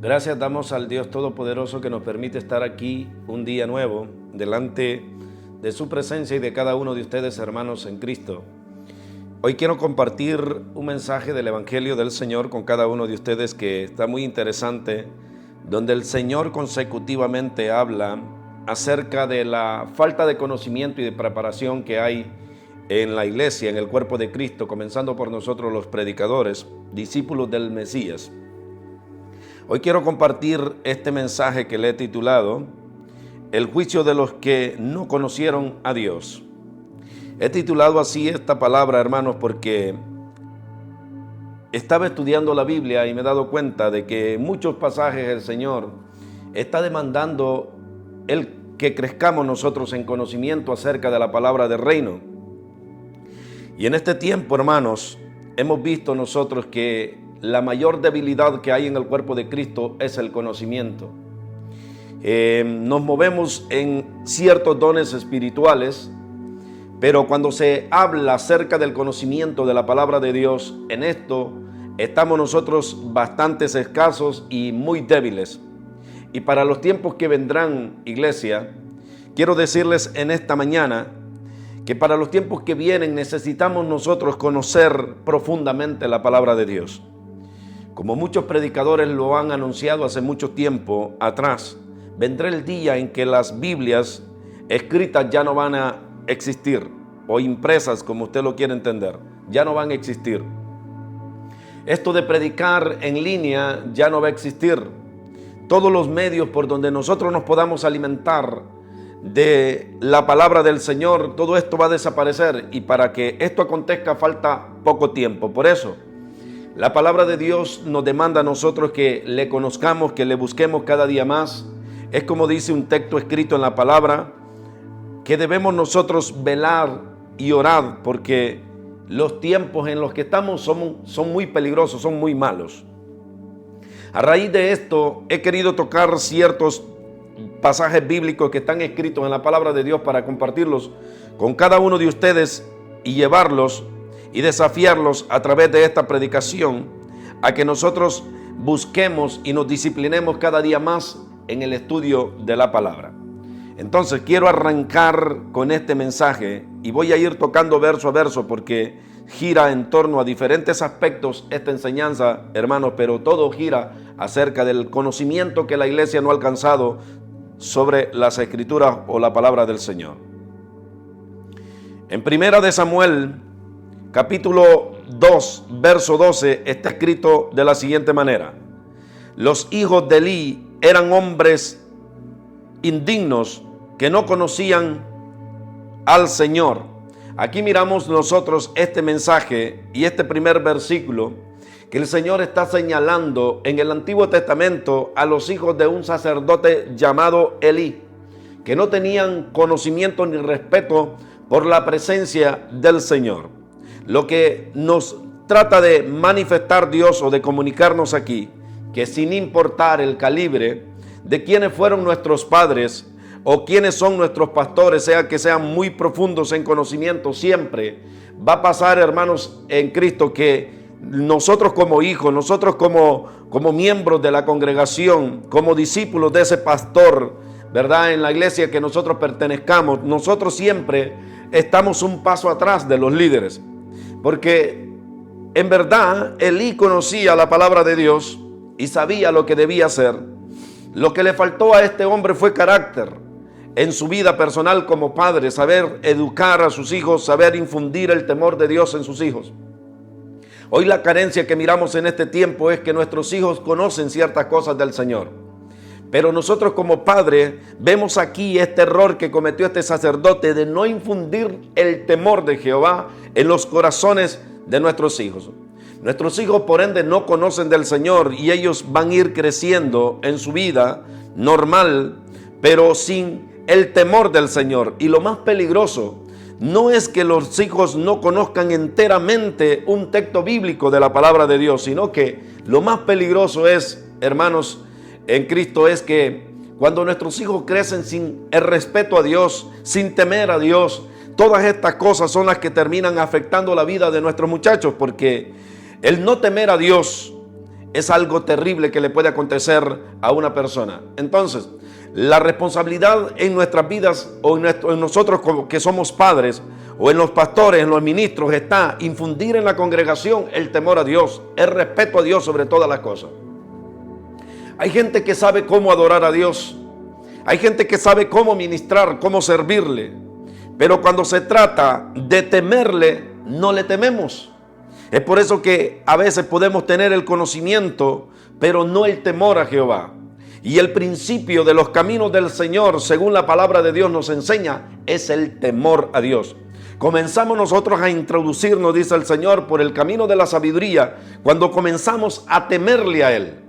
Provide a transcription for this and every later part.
Gracias damos al Dios Todopoderoso que nos permite estar aquí un día nuevo, delante de su presencia y de cada uno de ustedes, hermanos en Cristo. Hoy quiero compartir un mensaje del Evangelio del Señor con cada uno de ustedes que está muy interesante, donde el Señor consecutivamente habla acerca de la falta de conocimiento y de preparación que hay en la iglesia, en el cuerpo de Cristo, comenzando por nosotros los predicadores, discípulos del Mesías. Hoy quiero compartir este mensaje que le he titulado El juicio de los que no conocieron a Dios. He titulado así esta palabra, hermanos, porque estaba estudiando la Biblia y me he dado cuenta de que en muchos pasajes el Señor está demandando el que crezcamos nosotros en conocimiento acerca de la palabra del reino. Y en este tiempo, hermanos, hemos visto nosotros que la mayor debilidad que hay en el cuerpo de Cristo es el conocimiento. Nos movemos en ciertos dones espirituales, pero cuando se habla acerca del conocimiento de la palabra de Dios, en esto estamos nosotros bastante escasos y muy débiles. Y para los tiempos que vendrán, iglesia, quiero decirles en esta mañana que para los tiempos que vienen necesitamos nosotros conocer profundamente la palabra de Dios. Como muchos predicadores lo han anunciado hace mucho tiempo atrás, vendrá el día en que las Biblias escritas ya no van a existir, o impresas, como usted lo quiere entender, ya no van a existir. Esto de predicar en línea ya no va a existir. Todos los medios por donde nosotros nos podamos alimentar de la palabra del Señor, todo esto va a desaparecer, y para que esto acontezca falta poco tiempo. Por eso la palabra de Dios nos demanda a nosotros que le conozcamos, que le busquemos cada día más. Es como dice un texto escrito en la palabra, que debemos nosotros velar y orar, porque los tiempos en los que estamos son muy peligrosos, son muy malos. A raíz de esto he querido tocar ciertos pasajes bíblicos que están escritos en la palabra de Dios para compartirlos con cada uno de ustedes y llevarlos y desafiarlos a través de esta predicación a que nosotros busquemos y nos disciplinemos cada día más en el estudio de la palabra. Entonces quiero arrancar con este mensaje y voy a ir tocando verso a verso porque gira en torno a diferentes aspectos esta enseñanza, hermanos, pero todo gira acerca del conocimiento que la iglesia no ha alcanzado sobre las escrituras o la palabra del Señor. En Primera de Samuel, capítulo 2, verso 12, está escrito de la siguiente manera: los hijos de Elí eran hombres indignos que no conocían al Señor. Aquí miramos nosotros este mensaje y este primer versículo que el Señor está señalando en el Antiguo Testamento a los hijos de un sacerdote llamado Elí, que no tenían conocimiento ni respeto por la presencia del Señor. Lo que nos trata de manifestar Dios o de comunicarnos aquí, que sin importar el calibre de quienes fueron nuestros padres o quienes son nuestros pastores, sea que sean muy profundos en conocimiento, siempre va a pasar, hermanos en Cristo, que nosotros como hijos, nosotros como miembros de la congregación, como discípulos de ese pastor, ¿verdad? En la iglesia que nosotros pertenezcamos, nosotros siempre estamos un paso atrás de los líderes. Porque en verdad Elí conocía la palabra de Dios y sabía lo que debía hacer. Lo que le faltó a este hombre fue carácter en su vida personal como padre, saber educar a sus hijos, saber infundir el temor de Dios en sus hijos. Hoy la carencia que miramos en este tiempo es que nuestros hijos conocen ciertas cosas del Señor. Pero nosotros como padres vemos aquí este error que cometió este sacerdote de no infundir el temor de Jehová en los corazones de nuestros hijos. Nuestros hijos por ende no conocen del Señor y ellos van a ir creciendo en su vida normal, pero sin el temor del Señor. Y lo más peligroso no es que los hijos no conozcan enteramente un texto bíblico de la palabra de Dios, sino que lo más peligroso es, hermanos en Cristo, es que cuando nuestros hijos crecen sin el respeto a Dios, sin temer a Dios, todas estas cosas son las que terminan afectando la vida de nuestros muchachos, porque el no temer a Dios es algo terrible que le puede acontecer a una persona. Entonces, la responsabilidad en nuestras vidas o en nosotros que somos padres o en los pastores, en los ministros, está infundir en la congregación el temor a Dios, el respeto a Dios sobre todas las cosas. Hay gente que sabe cómo adorar a Dios, hay gente que sabe cómo ministrar, cómo servirle, pero cuando se trata de temerle, no le tememos. Es por eso que a veces podemos tener el conocimiento, pero no el temor a Jehová. Y el principio de los caminos del Señor, según la palabra de Dios nos enseña, es el temor a Dios. Comenzamos nosotros a introducirnos, dice el Señor, por el camino de la sabiduría, cuando comenzamos a temerle a Él.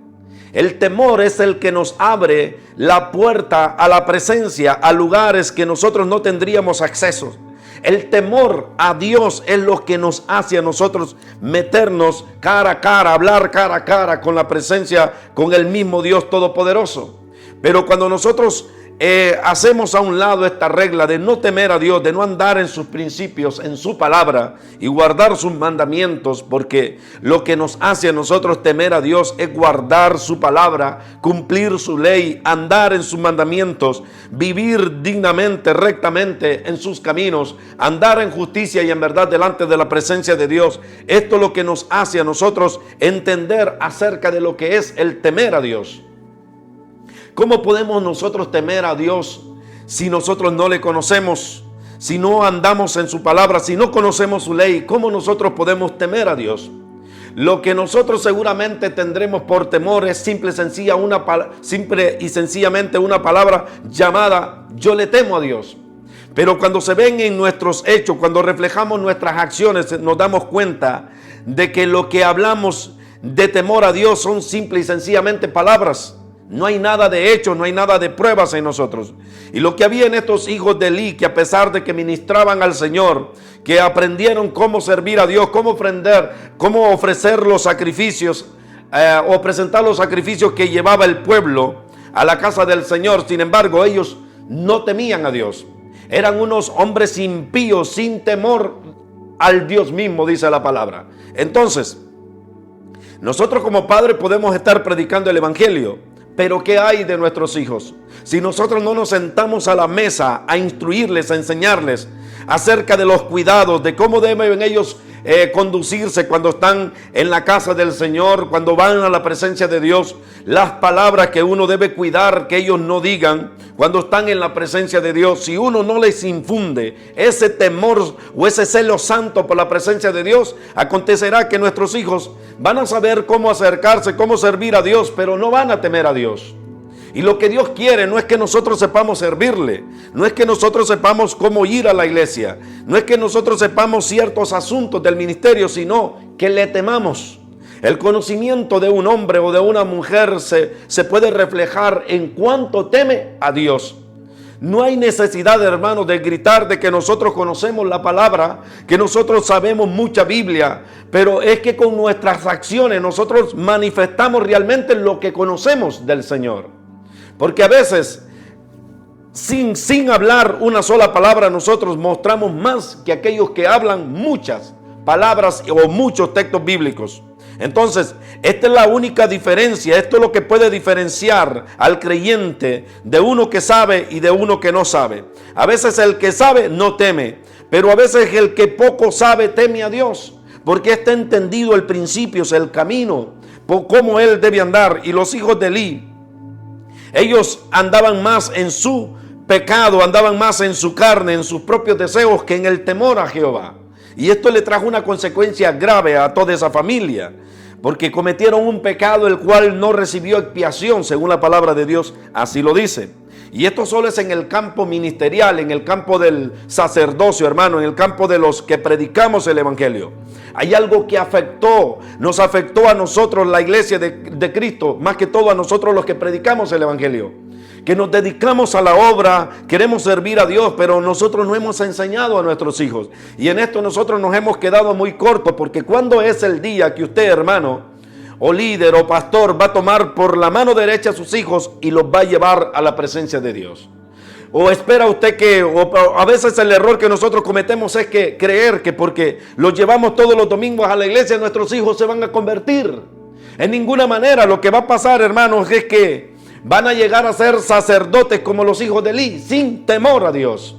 El temor es el que nos abre la puerta a la presencia, a lugares que nosotros no tendríamos acceso. El temor a Dios es lo que nos hace a nosotros meternos cara a cara, hablar cara a cara con la presencia, con el mismo Dios Todopoderoso. Pero cuando nosotros hacemos a un lado esta regla de no temer a Dios, de no andar en sus principios, en su palabra y guardar sus mandamientos, porque lo que nos hace a nosotros temer a Dios es guardar su palabra, cumplir su ley, andar en sus mandamientos, vivir dignamente, rectamente en sus caminos, andar en justicia y en verdad delante de la presencia de Dios. Esto es lo que nos hace a nosotros entender acerca de lo que es el temer a Dios. ¿Cómo podemos nosotros temer a Dios si nosotros no le conocemos? Si no andamos en su palabra, si no conocemos su ley, ¿cómo nosotros podemos temer a Dios? Lo que nosotros seguramente tendremos por temor es simple y sencillamente una palabra llamada yo le temo a Dios. Pero cuando se ven en nuestros hechos, cuando reflejamos nuestras acciones, nos damos cuenta de que lo que hablamos de temor a Dios son simple y sencillamente palabras. No hay nada de hechos, no hay nada de pruebas en nosotros. Y lo que había en estos hijos de Elí, que a pesar de que ministraban al Señor, que aprendieron cómo servir a Dios, cómo ofrecer los sacrificios o presentar los sacrificios que llevaba el pueblo a la casa del Señor, sin embargo, ellos no temían a Dios. Eran unos hombres impíos, sin temor al Dios mismo, dice la palabra. Entonces, nosotros como padres podemos estar predicando el evangelio, pero ¿qué hay de nuestros hijos? Si nosotros no nos sentamos a la mesa a instruirles, a enseñarles acerca de los cuidados, de cómo deben ellos conducirse cuando están en la casa del Señor, cuando van a la presencia de Dios, las palabras que uno debe cuidar que ellos no digan cuando están en la presencia de Dios. Si uno no les infunde ese temor o ese celo santo por la presencia de Dios, acontecerá que nuestros hijos van a saber cómo acercarse, cómo servir a Dios, pero no van a temer a Dios. Y lo que Dios quiere no es que nosotros sepamos servirle, no es que nosotros sepamos cómo ir a la iglesia, no es que nosotros sepamos ciertos asuntos del ministerio, sino que le temamos. El conocimiento de un hombre o de una mujer se puede reflejar en cuánto teme a Dios. No hay necesidad, hermanos, de gritar de que nosotros conocemos la palabra, que nosotros sabemos mucha Biblia, pero es que con nuestras acciones nosotros manifestamos realmente lo que conocemos del Señor. Porque a veces, sin hablar una sola palabra, nosotros mostramos más que aquellos que hablan muchas palabras o muchos textos bíblicos. Entonces, esta es la única diferencia, esto es lo que puede diferenciar al creyente de uno que sabe y de uno que no sabe. A veces el que sabe no teme, pero a veces el que poco sabe teme a Dios, porque está entendido el principio, el camino, por cómo él debe andar. Y los hijos de Elí, ellos andaban más en su pecado, andaban más en su carne, en sus propios deseos, que en el temor a Jehová. Y esto le trajo una consecuencia grave a toda esa familia, porque cometieron un pecado el cual no recibió expiación, según la palabra de Dios así lo dice. Y esto solo es en el campo ministerial, en el campo del sacerdocio, hermano, en el campo de los que predicamos el evangelio. Hay algo que nos afectó a nosotros, la iglesia de Cristo, más que todo a nosotros los que predicamos el evangelio, que nos dedicamos a la obra, queremos servir a Dios, pero nosotros no hemos enseñado a nuestros hijos. Y en esto nosotros nos hemos quedado muy cortos, porque ¿cuándo es el día que usted, hermano, o líder o pastor, va a tomar por la mano derecha a sus hijos y los va a llevar a la presencia de Dios? O espera usted a veces el error que nosotros cometemos es que creer que porque los llevamos todos los domingos a la iglesia, nuestros hijos se van a convertir. En ninguna manera. Lo que va a pasar, hermanos, es que van a llegar a ser sacerdotes como los hijos de Elí, sin temor a Dios.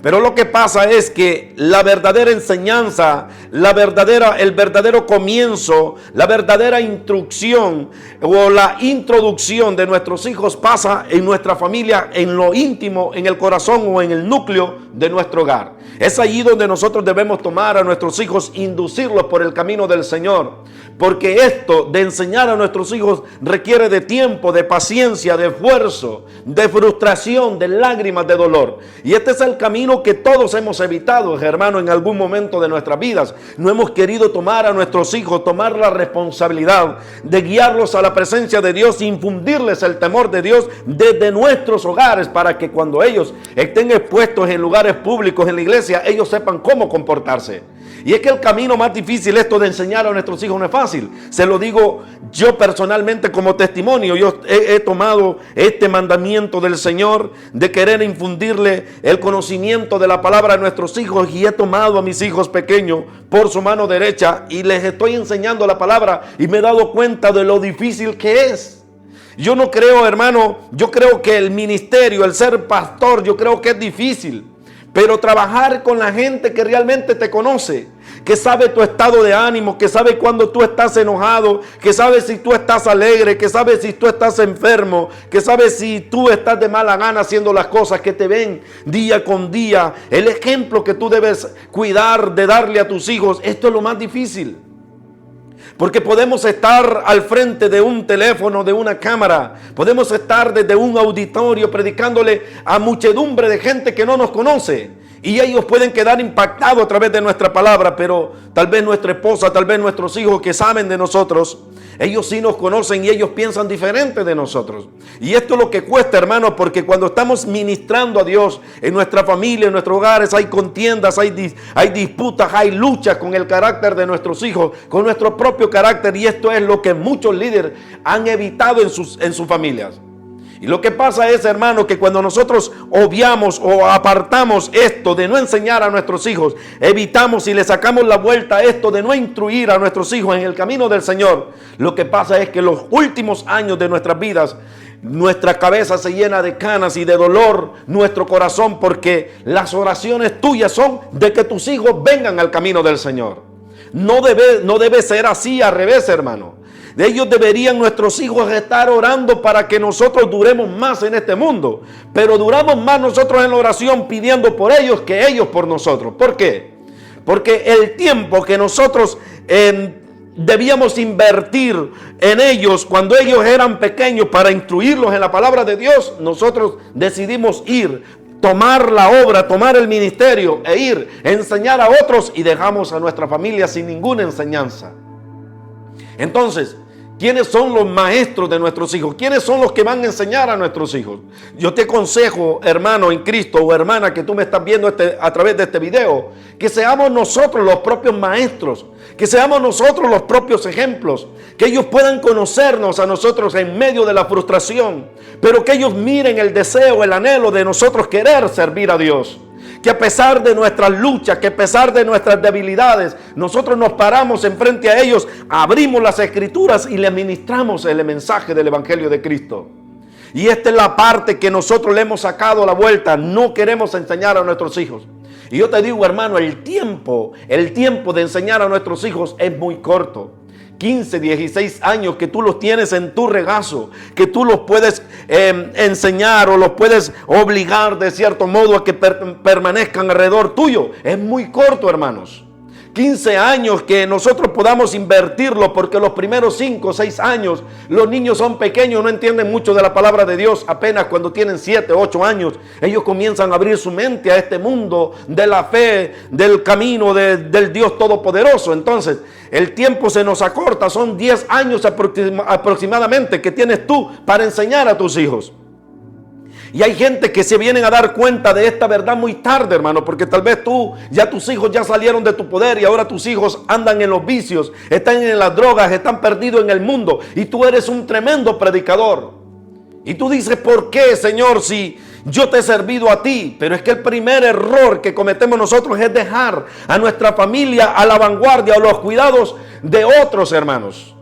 Pero lo que pasa es que la verdadera enseñanza, el verdadero comienzo, la verdadera instrucción o la introducción de nuestros hijos pasa en nuestra familia, en lo íntimo, en el corazón o en el núcleo de nuestro hogar. Es allí donde nosotros debemos tomar a nuestros hijos, inducirlos por el camino del Señor. Porque esto de enseñar a nuestros hijos requiere de tiempo, de paciencia, de esfuerzo, de frustración, de lágrimas, de dolor. Y este es el camino que todos hemos evitado, hermano, en algún momento de nuestras vidas. No hemos querido tomar a nuestros hijos, tomar la responsabilidad de guiarlos a la presencia de Dios, infundirles el temor de Dios desde nuestros hogares, para que cuando ellos estén expuestos en lugares públicos, en la iglesia, ellos sepan cómo comportarse. Y es que el camino más difícil, esto de enseñar a nuestros hijos, no es fácil. Se lo digo yo personalmente como testimonio. Yo he tomado este mandamiento del Señor de querer infundirle el conocimiento de la palabra a nuestros hijos, y he tomado a mis hijos pequeños por su mano derecha y les estoy enseñando la palabra, y me he dado cuenta de lo difícil que es. Yo no creo, hermano, yo creo que el ministerio, el ser pastor, yo creo que es difícil. Pero trabajar con la gente que realmente te conoce, que sabe tu estado de ánimo, que sabe cuando tú estás enojado, que sabe si tú estás alegre, que sabe si tú estás enfermo, que sabe si tú estás de mala gana haciendo las cosas, que te ven día con día. El ejemplo que tú debes cuidar de darle a tus hijos, esto es lo más difícil. Porque podemos estar al frente de un teléfono, de una cámara. Podemos estar desde un auditorio predicándole a muchedumbre de gente que no nos conoce. Y ellos pueden quedar impactados a través de nuestra palabra, pero tal vez nuestra esposa, tal vez nuestros hijos que saben de nosotros, ellos sí nos conocen y ellos piensan diferente de nosotros. Y esto es lo que cuesta, hermano, porque cuando estamos ministrando a Dios en nuestra familia, en nuestros hogares, hay contiendas, hay disputas, hay luchas con el carácter de nuestros hijos, con nuestro propio carácter, y esto es lo que muchos líderes han evitado en sus familias. Y lo que pasa es, hermano, que cuando nosotros obviamos o apartamos esto de no enseñar a nuestros hijos, evitamos y le sacamos la vuelta a esto de no instruir a nuestros hijos en el camino del Señor, lo que pasa es que los últimos años de nuestras vidas, nuestra cabeza se llena de canas y de dolor, nuestro corazón, porque las oraciones tuyas son de que tus hijos vengan al camino del Señor. No debe ser así, al revés, hermano. De ellos deberían nuestros hijos estar orando para que nosotros duremos más en este mundo. Pero duramos más nosotros en la oración pidiendo por ellos que ellos por nosotros. ¿Por qué? Porque el tiempo que nosotros debíamos invertir en ellos cuando ellos eran pequeños para instruirlos en la palabra de Dios, nosotros decidimos tomar la obra, tomar el ministerio e ir a enseñar a otros, y dejamos a nuestra familia sin ninguna enseñanza. Entonces, ¿quiénes son los maestros de nuestros hijos? ¿Quiénes son los que van a enseñar a nuestros hijos? Yo te aconsejo, hermano en Cristo o hermana que tú me estás viendo a través de este video, que seamos nosotros los propios maestros, que seamos nosotros los propios ejemplos, que ellos puedan conocernos a nosotros en medio de la frustración, pero que ellos miren el deseo, el anhelo de nosotros querer servir a Dios. Que a pesar de nuestras luchas, que a pesar de nuestras debilidades, nosotros nos paramos enfrente a ellos, abrimos las escrituras y les ministramos el mensaje del Evangelio de Cristo. Y esta es la parte que nosotros le hemos sacado la vuelta. No queremos enseñar a nuestros hijos. Y yo te digo, hermano, el tiempo de enseñar a nuestros hijos es muy corto. 15, 16 años que tú los tienes en tu regazo, que tú los puedes enseñar o los puedes obligar de cierto modo a que permanezcan alrededor tuyo. Es muy corto, hermanos. 15 años que nosotros podamos invertirlo, porque los primeros 5 o 6 años los niños son pequeños, no entienden mucho de la palabra de Dios. Apenas cuando tienen 7 o 8 años ellos comienzan a abrir su mente a este mundo de la fe, del camino del Dios Todopoderoso. Entonces el tiempo se nos acorta, son 10 años aproximadamente que tienes tú para enseñar a tus hijos. Y hay gente que se vienen a dar cuenta de esta verdad muy tarde, hermano, porque tal vez tus hijos ya salieron de tu poder y ahora tus hijos andan en los vicios, están en las drogas, están perdidos en el mundo, y tú eres un tremendo predicador. Y tú dices, ¿por qué, Señor, si yo te he servido a ti? Pero es que el primer error que cometemos nosotros es dejar a nuestra familia a la vanguardia, a los cuidados de otros, hermanos.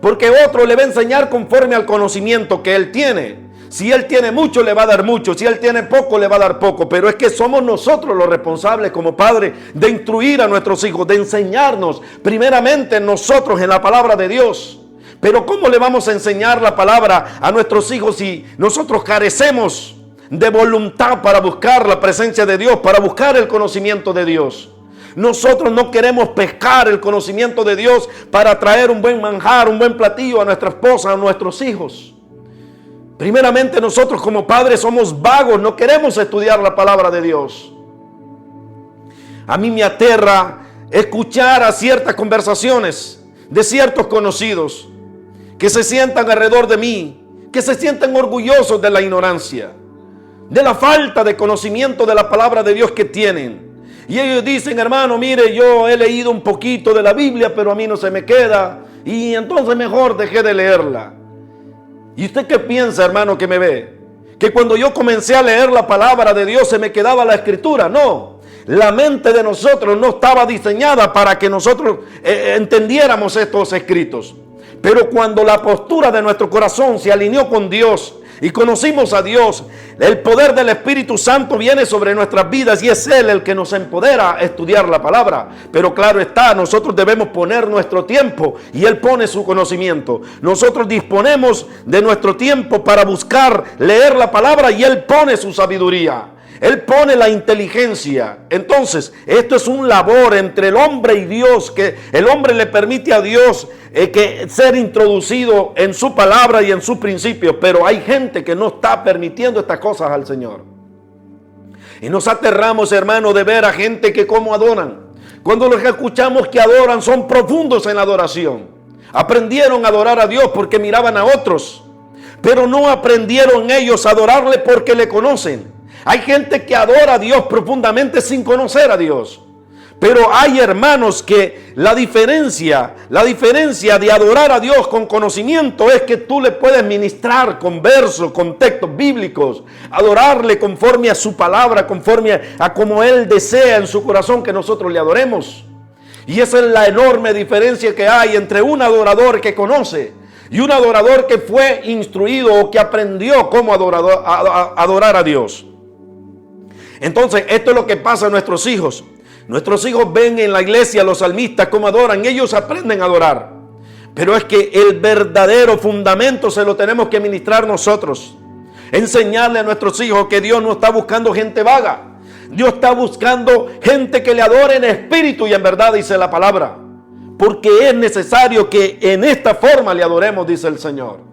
porque otro le va a enseñar conforme al conocimiento que él tiene. Si él tiene mucho, le va a dar mucho. Si él tiene poco, le va a dar poco. Pero es que somos nosotros los responsables como padres de instruir a nuestros hijos, de enseñarnos primeramente nosotros en la palabra de Dios. Pero ¿cómo le vamos a enseñar la palabra a nuestros hijos si nosotros carecemos de voluntad para buscar la presencia de Dios, para buscar el conocimiento de Dios? Nosotros no queremos pescar el conocimiento de Dios para traer un buen manjar, un buen platillo a nuestra esposa, a nuestros hijos. Primeramente nosotros como padres somos vagos, no queremos estudiar la palabra de Dios. A mí me aterra escuchar a ciertas conversaciones de ciertos conocidos que se sientan alrededor de mí, que se sienten orgullosos de la ignorancia, de la falta de conocimiento de la palabra de Dios que tienen. Y ellos dicen, hermano, mire, yo he leído un poquito de la Biblia, pero a mí no se me queda, y entonces mejor dejé de leerla. ¿Y usted qué piensa, hermano, que me ve? Que cuando yo comencé a leer la palabra de Dios se me quedaba la escritura. No, la mente de nosotros no estaba diseñada para que nosotros entendiéramos estos escritos. Pero cuando la postura de nuestro corazón se alineó con Dios y conocimos a Dios, el poder del Espíritu Santo viene sobre nuestras vidas y es Él el que nos empodera a estudiar la palabra. Pero claro está, nosotros debemos poner nuestro tiempo y Él pone su conocimiento. Nosotros disponemos de nuestro tiempo para buscar leer la palabra y Él pone su sabiduría. Él pone la inteligencia. Entonces, esto es un labor entre el hombre y Dios, que el hombre le permite a Dios que ser introducido en su palabra y en sus principios, pero hay gente que no está permitiendo estas cosas al Señor. Y nos aterramos, hermano, de ver a gente que como adoran. Cuando los que escuchamos que adoran son profundos en la adoración. Aprendieron a adorar a Dios porque miraban a otros, pero no aprendieron ellos a adorarle porque le conocen. Hay gente que adora a Dios profundamente sin conocer a Dios. Pero hay hermanos que la diferencia de adorar a Dios con conocimiento es que tú le puedes ministrar con versos, con textos bíblicos, adorarle conforme a su palabra, conforme a como Él desea en su corazón que nosotros le adoremos. Y esa es la enorme diferencia que hay entre un adorador que conoce y un adorador que fue instruido o que aprendió cómo adorar a Dios. Entonces, esto es lo que pasa a nuestros hijos. Nuestros hijos ven en la iglesia a los salmistas cómo adoran. Ellos aprenden a adorar. Pero es que el verdadero fundamento se lo tenemos que ministrar nosotros. Enseñarle a nuestros hijos que Dios no está buscando gente vaga. Dios está buscando gente que le adore en espíritu y en verdad, dice la palabra. Porque es necesario que en esta forma le adoremos, dice el Señor.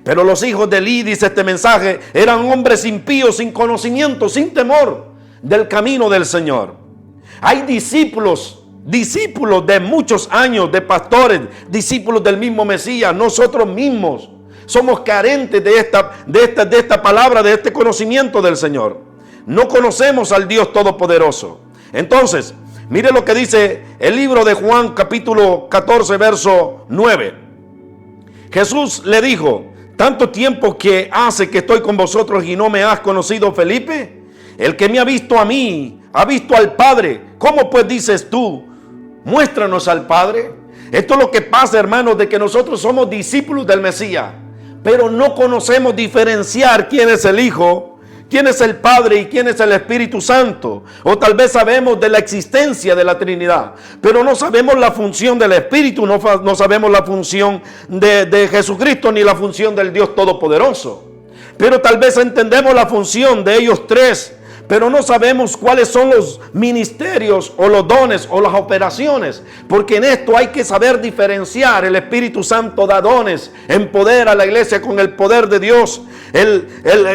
Pero los hijos de Elí, dice este mensaje, eran hombres impíos, sin conocimiento, sin temor del camino del Señor. Hay discípulos de muchos años, de pastores, discípulos del mismo Mesías. Nosotros mismos somos carentes de esta palabra, de este conocimiento del Señor. No conocemos al Dios Todopoderoso. Entonces, mire lo que dice el libro de Juan, capítulo 14, verso 9. Jesús le dijo: ¿tanto tiempo que hace que estoy con vosotros y no me has conocido, Felipe? El que me ha visto a mí, ha visto al Padre. ¿Cómo pues dices tú, muéstranos al Padre? Esto es lo que pasa, hermanos, de que nosotros somos discípulos del Mesías, pero no conocemos diferenciar quién es el Hijo, quién es el Padre y quién es el Espíritu Santo. O tal vez sabemos de la existencia de la Trinidad, pero no sabemos la función del Espíritu, no sabemos la función de Jesucristo ni la función del Dios Todopoderoso. Pero tal vez entendemos la función de ellos tres, pero no sabemos cuáles son los ministerios o los dones o las operaciones, porque en esto hay que saber diferenciar. El Espíritu Santo da dones, empodera a la iglesia con el poder de Dios. El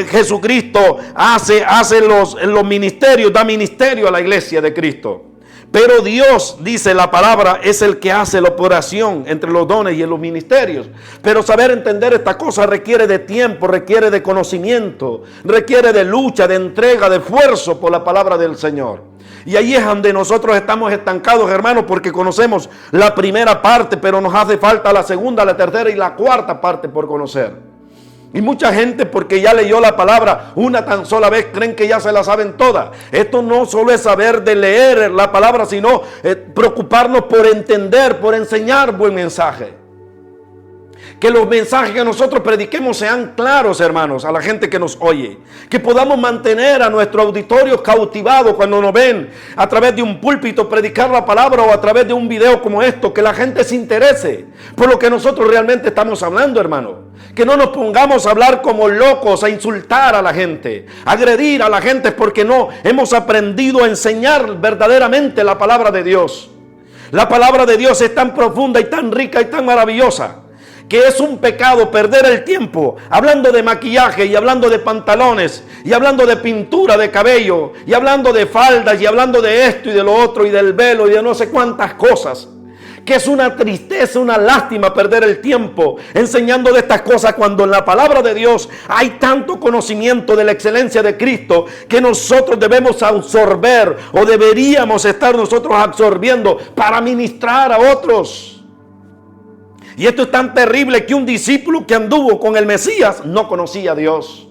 Jesucristo hace los ministerios, da ministerio a la iglesia de Cristo. Pero Dios, dice la palabra, es el que hace la operación entre los dones y en los ministerios. Pero saber entender esta cosa requiere de tiempo, requiere de conocimiento, requiere de lucha, de entrega, de esfuerzo por la palabra del Señor. Y ahí es donde nosotros estamos estancados, hermanos, porque conocemos la primera parte, pero nos hace falta la segunda, la tercera y la cuarta parte por conocer. Y mucha gente, porque ya leyó la palabra una tan sola vez, creen que ya se la saben todas. Esto no solo es saber de leer la palabra, sino preocuparnos por entender, por enseñar buen mensaje. Que los mensajes que nosotros prediquemos sean claros, hermanos, a la gente que nos oye. Que podamos mantener a nuestro auditorio cautivado cuando nos ven a través de un púlpito predicar la palabra o a través de un video como esto. Que la gente se interese por lo que nosotros realmente estamos hablando, hermano. Que no nos pongamos a hablar como locos, a insultar a la gente, a agredir a la gente porque no hemos aprendido a enseñar verdaderamente la palabra de Dios. La palabra de Dios es tan profunda y tan rica y tan maravillosa que es un pecado perder el tiempo hablando de maquillaje y hablando de pantalones y hablando de pintura de cabello y hablando de faldas y hablando de esto y de lo otro y del velo y de no sé cuántas cosas. Que es una tristeza, una lástima perder el tiempo enseñando de estas cosas cuando en la palabra de Dios hay tanto conocimiento de la excelencia de Cristo que nosotros debemos absorber o deberíamos estar nosotros absorbiendo para ministrar a otros. Y esto es tan terrible que un discípulo que anduvo con el Mesías no conocía a Dios.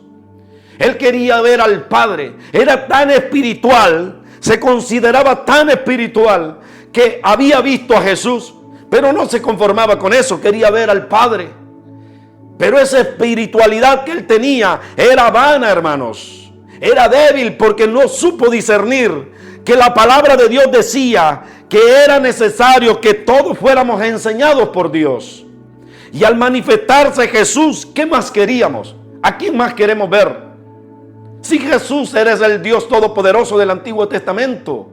Él quería ver al Padre. Era tan espiritual, se consideraba tan espiritual que había visto a Jesús, pero no se conformaba con eso, quería ver al Padre. Pero esa espiritualidad que él tenía era vana, hermanos. Era débil porque no supo discernir que la palabra de Dios decía que era necesario que todos fuéramos enseñados por Dios. Y al manifestarse Jesús, ¿qué más queríamos? ¿A quién más queremos ver? Si Jesús eres el Dios todopoderoso del Antiguo Testamento,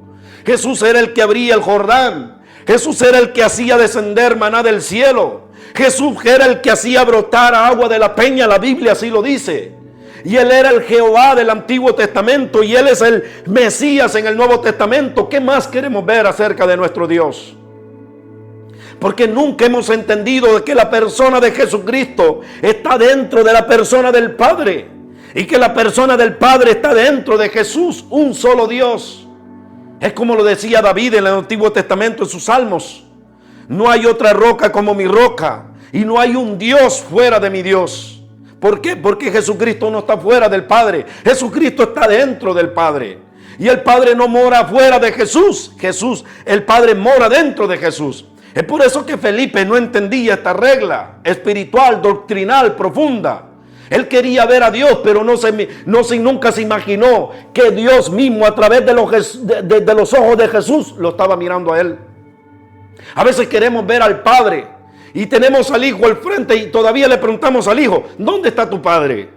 Jesús era el que abría el Jordán, Jesús era el que hacía descender maná del cielo, Jesús era el que hacía brotar agua de la peña, la Biblia así lo dice. Y Él era el Jehová del Antiguo Testamento y Él es el Mesías en el Nuevo Testamento. ¿Qué más queremos ver acerca de nuestro Dios? Porque nunca hemos entendido que la persona de Jesucristo está dentro de la persona del Padre. Y que la persona del Padre está dentro de Jesús, un solo Dios. Es como lo decía David en el Antiguo Testamento en sus salmos. No hay otra roca como mi roca y no hay un Dios fuera de mi Dios. ¿Por qué? Porque Jesucristo no está fuera del Padre. Jesucristo está dentro del Padre. Y el Padre no mora fuera de Jesús. El Padre mora dentro de Jesús. Es por eso que Felipe no entendía esta regla espiritual, doctrinal, profunda. Él quería ver a Dios, pero nunca se imaginó que Dios mismo a través de los ojos de Jesús lo estaba mirando a él. A veces queremos ver al Padre y tenemos al Hijo al frente y todavía le preguntamos al Hijo, ¿dónde está tu Padre?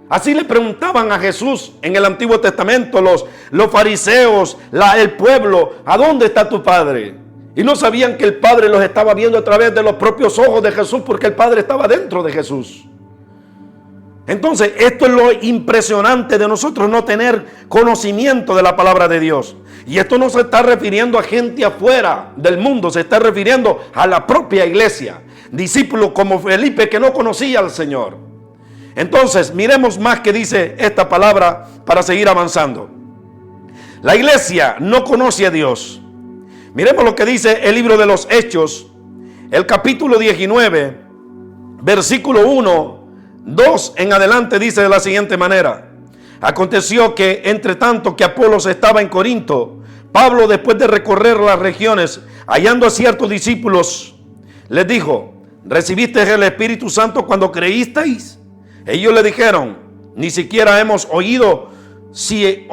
Así le preguntaban a Jesús en el Antiguo Testamento los fariseos, el pueblo, ¿a dónde está tu Padre? Y no sabían que el Padre los estaba viendo a través de los propios ojos de Jesús porque el Padre estaba dentro de Jesús. Entonces, esto es lo impresionante de nosotros no tener conocimiento de la palabra de Dios. Y esto no se está refiriendo a gente afuera del mundo, se está refiriendo a la propia iglesia. Discípulos como Felipe que no conocía al Señor. Entonces, miremos más que dice esta palabra para seguir avanzando. La iglesia no conoce a Dios. Miremos lo que dice el libro de los Hechos, el capítulo 19, versículo 1. 2 en adelante dice de la siguiente manera: aconteció que entre tanto que Apolos estaba en Corinto, Pablo, después de recorrer las regiones, hallando a ciertos discípulos, les dijo: ¿recibisteis el Espíritu Santo cuando creísteis? Ellos le dijeron: ni siquiera hemos oído si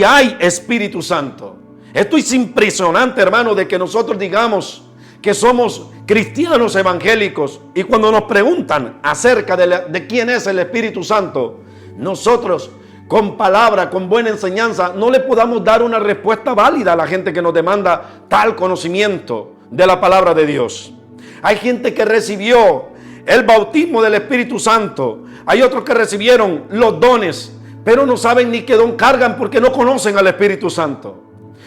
hay Espíritu Santo. Esto es impresionante, hermano, de que nosotros digamos que somos cristianos evangélicos y cuando nos preguntan acerca de quién es el Espíritu Santo, nosotros con palabra, con buena enseñanza, no le podamos dar una respuesta válida a la gente que nos demanda tal conocimiento de la palabra de Dios. Hay gente que recibió el bautismo del Espíritu Santo, hay otros que recibieron los dones, pero no saben ni qué don cargan porque no conocen al Espíritu Santo.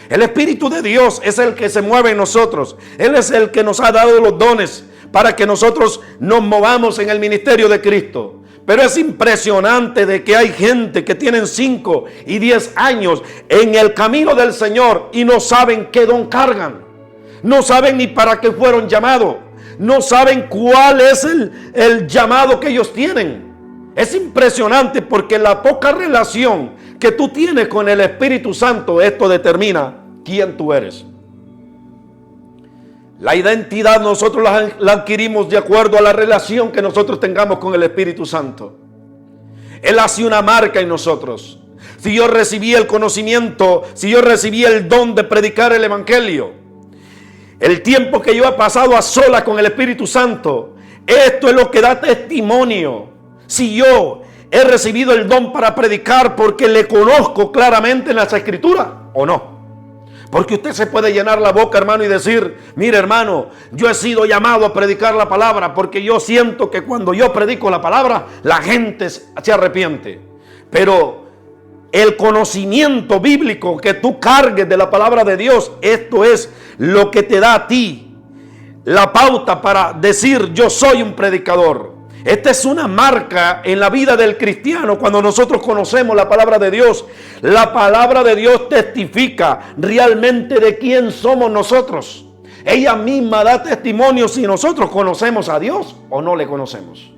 El Espíritu de Dios es el que se mueve en nosotros. Él es el que nos ha dado los dones para que nosotros nos movamos en el ministerio de Cristo. Pero es impresionante de que hay gente que tienen 5 y 10 años en el camino del Señor y no saben qué don cargan. No saben ni para qué fueron llamados. No saben cuál es el llamado que ellos tienen. Es impresionante porque la poca relación que tú tienes con el Espíritu Santo, esto determina quién tú eres. La identidad nosotros la adquirimos de acuerdo a la relación que nosotros tengamos con el Espíritu Santo. Él hace una marca en nosotros. Si yo recibí el conocimiento, si yo recibí el don de predicar el Evangelio, el tiempo que yo he pasado a solas con el Espíritu Santo, esto es lo que da testimonio. Si yo he recibido el don para predicar porque le conozco claramente en las Escrituras o no. Porque usted se puede llenar la boca, hermano, y decir: mire, hermano, yo he sido llamado a predicar la palabra porque yo siento que cuando yo predico la palabra, la gente se arrepiente. Pero el conocimiento bíblico que tú cargues de la palabra de Dios, esto es lo que te da a ti la pauta para decir: yo soy un predicador. Esta es una marca en la vida del cristiano. Cuando nosotros conocemos la palabra de Dios, la palabra de Dios testifica realmente de quién somos nosotros. Ella misma da testimonio si nosotros conocemos a Dios o no le conocemos.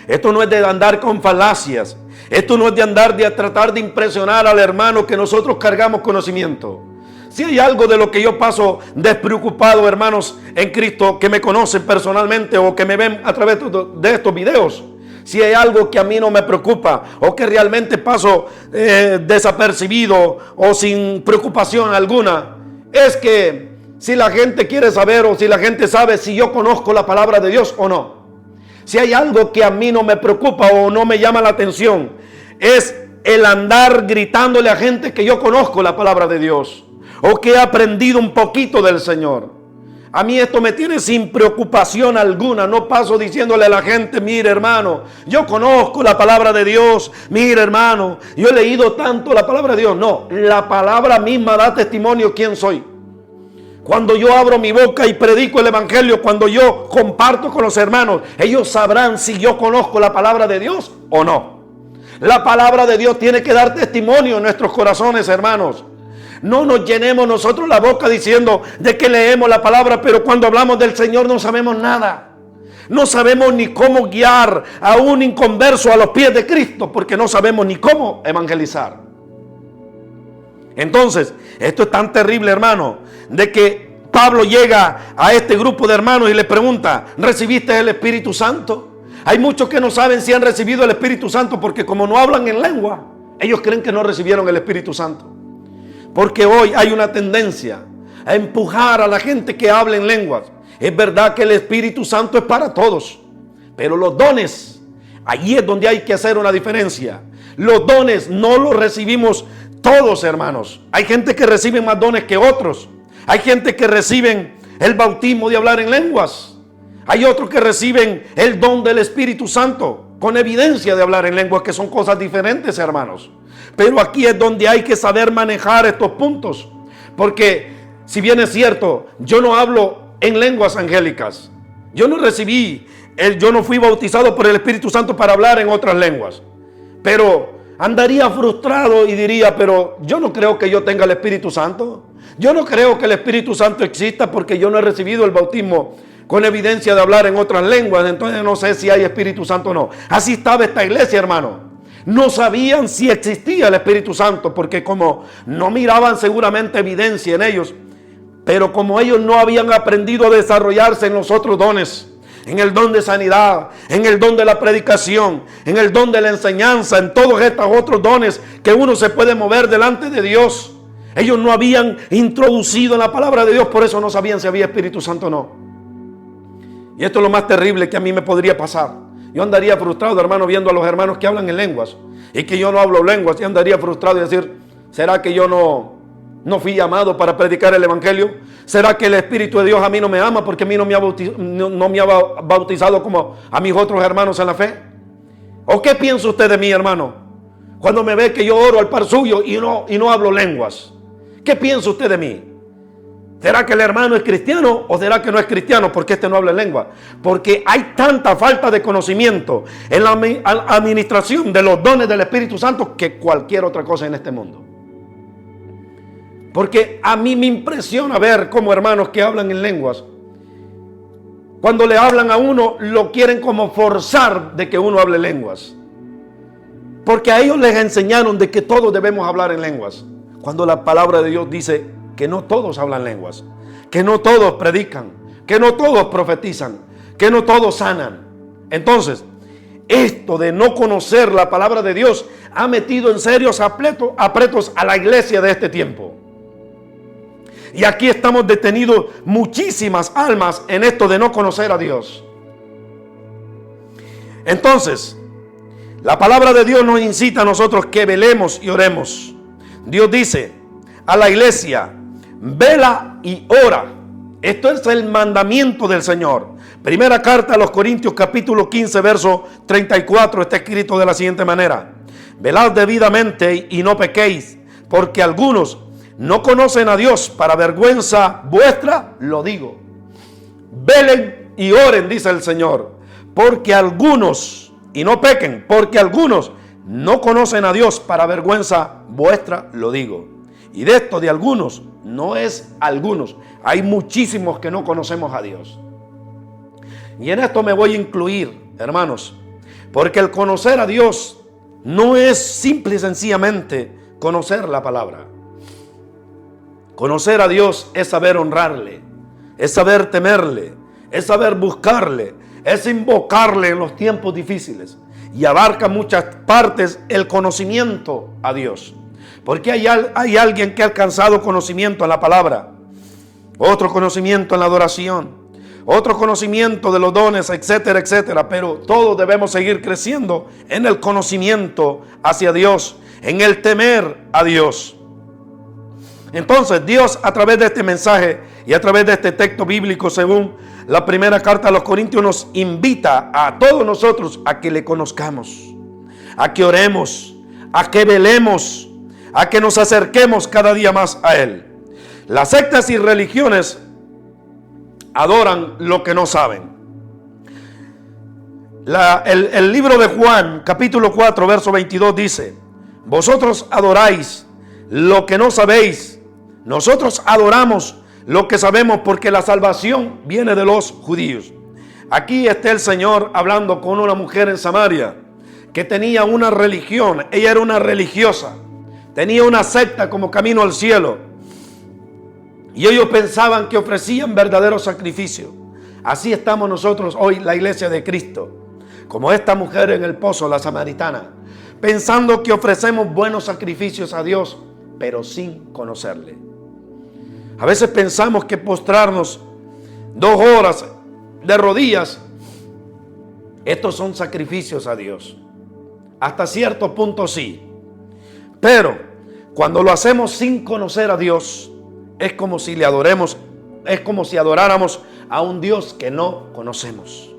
Esto no es de andar con falacias. Esto no es de andar de tratar de impresionar al hermano que nosotros cargamos conocimiento. Si hay algo de lo que yo paso despreocupado, hermanos en Cristo, que me conocen personalmente o que me ven a través de estos videos, si hay algo que a mí no me preocupa o que realmente paso desapercibido o sin preocupación alguna, es que si la gente quiere saber o si la gente sabe si yo conozco la palabra de Dios o no. Si hay algo que a mí no me preocupa o no me llama la atención, es el andar gritándole a gente que yo conozco la palabra de Dios o que he aprendido un poquito del Señor. A mí esto me tiene sin preocupación alguna. No paso diciéndole a la gente: mire, hermano, yo conozco la palabra de Dios. Mire, hermano, yo he leído tanto la palabra de Dios. No, la palabra misma da testimonio quién soy. Cuando yo abro mi boca y predico el Evangelio, cuando yo comparto con los hermanos, ellos sabrán si yo conozco la palabra de Dios o no. La palabra de Dios tiene que dar testimonio en nuestros corazones, hermanos. No nos llenemos nosotros la boca diciendo de que leemos la palabra, pero cuando hablamos del Señor no sabemos nada. No sabemos ni cómo guiar a un inconverso a los pies de Cristo, porque no sabemos ni cómo evangelizar. Entonces, esto es tan terrible, hermano, de que Pablo llega a este grupo de hermanos y le pregunta: ¿recibiste el Espíritu Santo? Hay muchos que no saben si han recibido el Espíritu Santo porque como no hablan en lengua, ellos creen que no recibieron el Espíritu Santo. Porque hoy hay una tendencia a empujar a la gente que habla en lenguas. Es verdad que el Espíritu Santo es para todos, pero los dones, allí es donde hay que hacer una diferencia. Los dones no los recibimos todos, hermanos. Hay gente que recibe más dones que otros. Hay gente que reciben el bautismo de hablar en lenguas. Hay otros que reciben el don del Espíritu Santo con evidencia de hablar en lenguas, que son cosas diferentes, hermanos. Pero aquí es donde hay que saber manejar estos puntos. Porque si bien es cierto, yo no hablo en lenguas angélicas. Yo no fui bautizado por el Espíritu Santo para hablar en otras lenguas. Pero andaría frustrado y diría: pero yo no creo que yo tenga el Espíritu Santo. Yo no creo que el Espíritu Santo exista porque yo no he recibido el bautismo con evidencia de hablar en otras lenguas. Entonces no sé si hay Espíritu Santo o no. Así estaba esta iglesia, hermano. No sabían si existía el Espíritu Santo porque como no miraban seguramente evidencia en ellos, pero como ellos no habían aprendido a desarrollarse en los otros dones, en el don de sanidad, en el don de la predicación, en el don de la enseñanza, en todos estos otros dones que uno se puede mover delante de Dios, ellos no habían introducido en la palabra de Dios, por eso no sabían si había Espíritu Santo o no. Y esto es lo más terrible que a mí me podría pasar. Yo andaría frustrado, hermano, viendo a los hermanos que hablan en lenguas y que yo no hablo lenguas. Yo andaría frustrado y decir: ¿será que yo no fui llamado para predicar el Evangelio? ¿Será que el Espíritu de Dios a mí no me ama porque a mí no me ha bautizado como a mis otros hermanos en la fe? ¿O qué piensa usted de mí, hermano, cuando me ve que yo oro al par suyo y no hablo lenguas? ¿Qué piensa usted de mí? ¿Será que el hermano es cristiano o será que no es cristiano porque este no habla lengua? Porque hay tanta falta de conocimiento en la administración de los dones del Espíritu Santo que cualquier otra cosa en este mundo. Porque a mí me impresiona ver cómo hermanos que hablan en lenguas, cuando le hablan a uno, lo quieren como forzar de que uno hable lenguas. Porque a ellos les enseñaron de que todos debemos hablar en lenguas, cuando la palabra de Dios dice que no todos hablan lenguas, que no todos predican, que no todos profetizan, que no todos sanan. Entonces, esto de no conocer la palabra de Dios ha metido en serios apretos a la iglesia de este tiempo. Y aquí estamos detenidos muchísimas almas en esto de no conocer a Dios. Entonces, la palabra de Dios nos incita a nosotros que velemos y oremos. Dios dice a la iglesia: vela y ora. Esto es el mandamiento del Señor. Primera carta a los Corintios, capítulo 15, verso 34, está escrito de la siguiente manera: velad debidamente y no pequéis, porque algunos no conocen a Dios. Para vergüenza vuestra lo digo. Velen y oren, dice el Señor, porque algunos, y no pequen, porque algunos no conocen a Dios. Para vergüenza vuestra lo digo. Y de esto de algunos, no es algunos, hay muchísimos que no conocemos a Dios. Y en esto me voy a incluir, hermanos, porque el conocer a Dios no es simple y sencillamente conocer la palabra. Conocer a Dios es saber honrarle, es saber temerle, es saber buscarle, es invocarle en los tiempos difíciles. Y abarca muchas partes el conocimiento a Dios. Porque hay alguien que ha alcanzado conocimiento en la palabra, otro conocimiento en la adoración, otro conocimiento de los dones, etcétera, etcétera. Pero todos debemos seguir creciendo en el conocimiento hacia Dios, en el temer a Dios. Entonces Dios, a través de este mensaje y a través de este texto bíblico, según la primera carta a los Corintios, nos invita a todos nosotros a que le conozcamos, a que oremos, a que velemos, a que nos acerquemos cada día más a Él. Las sectas y religiones adoran lo que no saben. El libro de Juan, capítulo 4, verso 22 dice: vosotros adoráis lo que no sabéis, nosotros adoramos lo que sabemos, porque la salvación viene de los judíos. Aquí está el Señor hablando con una mujer en Samaria que tenía una religión. Ella era una religiosa, tenía una secta como camino al cielo, y ellos pensaban que ofrecían verdadero sacrificio. Así estamos nosotros hoy, la iglesia de Cristo, como esta mujer en el pozo, la samaritana, pensando que ofrecemos buenos sacrificios a Dios, pero sin conocerle. A veces pensamos que postrarnos 2 horas de rodillas, estos son sacrificios a Dios. Hasta cierto punto sí. Pero cuando lo hacemos sin conocer a Dios, es como si adoráramos a un Dios que no conocemos.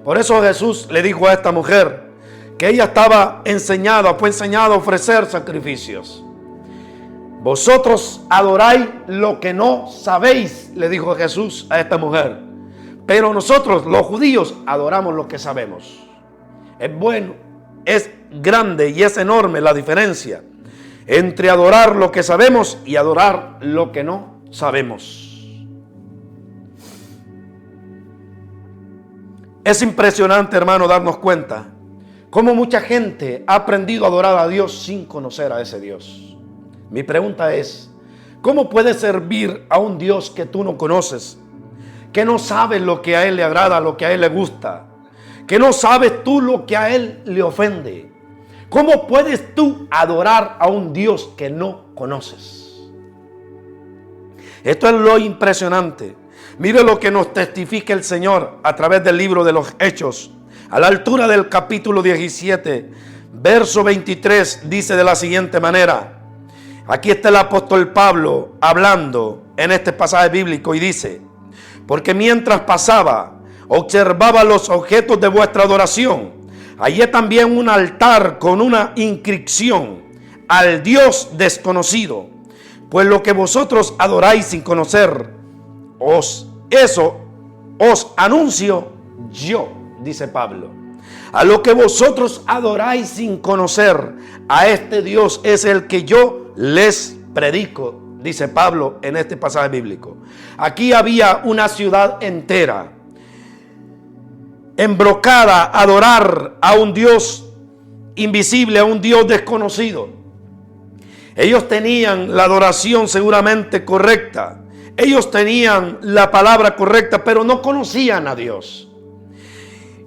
Por eso Jesús le dijo a esta mujer que ella fue enseñada a ofrecer sacrificios. Vosotros adoráis lo que no sabéis, le dijo Jesús a esta mujer. Pero nosotros, los judíos, adoramos lo que sabemos. Es bueno, es grande y es enorme la diferencia entre adorar lo que sabemos y adorar lo que no sabemos. Es impresionante, hermano, darnos cuenta cómo mucha gente ha aprendido a adorar a Dios sin conocer a ese Dios. Mi pregunta es: ¿cómo puedes servir a un Dios que tú no conoces? Que no sabes lo que a Él le agrada, lo que a Él le gusta. Que no sabes tú lo que a Él le ofende. ¿Cómo puedes tú adorar a un Dios que no conoces? Esto es lo impresionante. Mire lo que nos testifica el Señor a través del libro de los Hechos. A la altura del capítulo 17, verso 23, dice de la siguiente manera. Aquí está el apóstol Pablo hablando en este pasaje bíblico y dice: porque mientras pasaba, observaba los objetos de vuestra adoración. Hallé también un altar con una inscripción: al Dios desconocido. Pues lo que vosotros adoráis sin conocer, eso os anuncio yo, dice Pablo. A lo que vosotros adoráis sin conocer, a este Dios es el que yo les predico, dice Pablo en este pasaje bíblico. Aquí había una ciudad entera embrocada a adorar a un Dios invisible, a un Dios desconocido. Ellos tenían la adoración seguramente correcta. Ellos tenían la palabra correcta, pero no conocían a Dios.